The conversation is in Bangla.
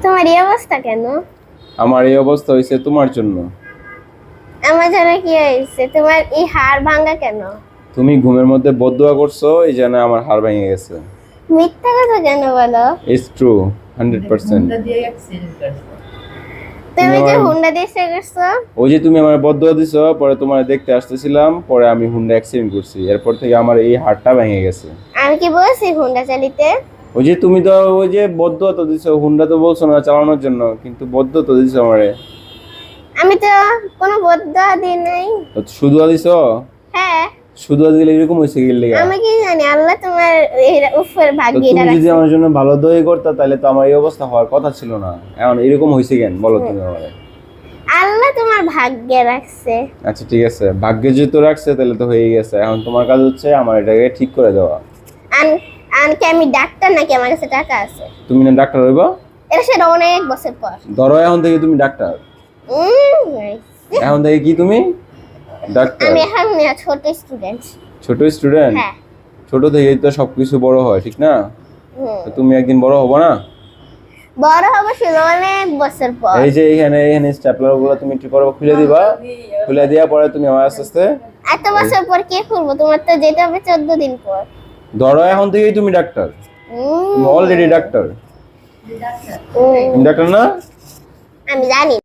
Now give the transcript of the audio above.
তোমার এই অবস্থা কেন? আমার এই অবস্থা হয়েছে তোমার জন্য। আমার জানা কি হয়েছে? তোমার এই হাড় ভাঙা কেন? তুমি ঘুমের মধ্যে বদদোয়া করছো, এই জন্য আমার হাড় ভেঙে গেছে। মিথ্যা কথা কেন বলো? It's true 100%। তুমি যে হুন্ডা দিয়ে করছো? ওই যে তুমি আমার বদদোয়া দিছো, পরে তোমার দেখতে আসতেছিলাম, পরে আমি হুন্ডা অ্যাক্সিডেন্ট করছি, এরপর থেকে আমার এই হাড়টা ভেঙে গেছে। আমি কি বলছি হুন্ডা চালিতে? ওই যে তুমি তো ওই যে বদদোয়া তো দিছো, হুন্ডা তো বলছো না চালানোর জন্য, কিন্তু বদদোয়া তো দিছো আমারে। আমি তো কোনো বদদোয়া দিই নাই। তো শুধু দিছো? হ্যাঁ। শুধু দিলে এরকম হয়েছে কি লেগা? আমি কি জানি, আল্লাহ তোমার এর উপর তো ভাগ্যে তুমি যদি রাখছে। আমার জন্য ভালো দোয়া করতা, তাহলে তো আমার এই অবস্থা হওয়ার কথা ছিল না। এখন এরকম হয়েছে কেন বলো তুমি আমারে। আল্লাহ তোমার ভাগ্যে রাখছে। আচ্ছা ঠিক আছে, ভাগ্যে যেহেতু রাখছে তাহলে তো হয়ে গেছে। এখন তোমার কাজ হচ্ছে আমার এটাকে ঠিক করে দেওয়া। আনকে আমি ডাক্তার নাকি? আমার কাছে টাকা আছে। তুমি না ডাক্তার হইবা? এটা সেটা অনেক বছর পর। ধরো এখন থেকে তুমি ডাক্তার। এখন থেকে কি তুমি ডাক্তার? আমি এখন ছোট স্টুডেন্ট। ছোট স্টুডেন্ট? হ্যাঁ। ছোট থেকেই তো সবকিছু বড় হয়, ঠিক না? তো তুমি একদিন বড় হবো না? বড় হবে সেটা অনেক বছর পর। এই যে এখানে স্টেপলার গুলো তুমি কি করবে, খুলে দিবা। খুলে দেওয়ার পরে তুমি আমার আস্তে আস্তে। এত বছর পর কি করবো? তোমার তো যেতে হবে 14 দিন পর। ধরো এখন থেকেই তুমি ডাক্তার। তুমি অলরেডি ডাক্তার। তুমি ডাক্তার না? আমি জানি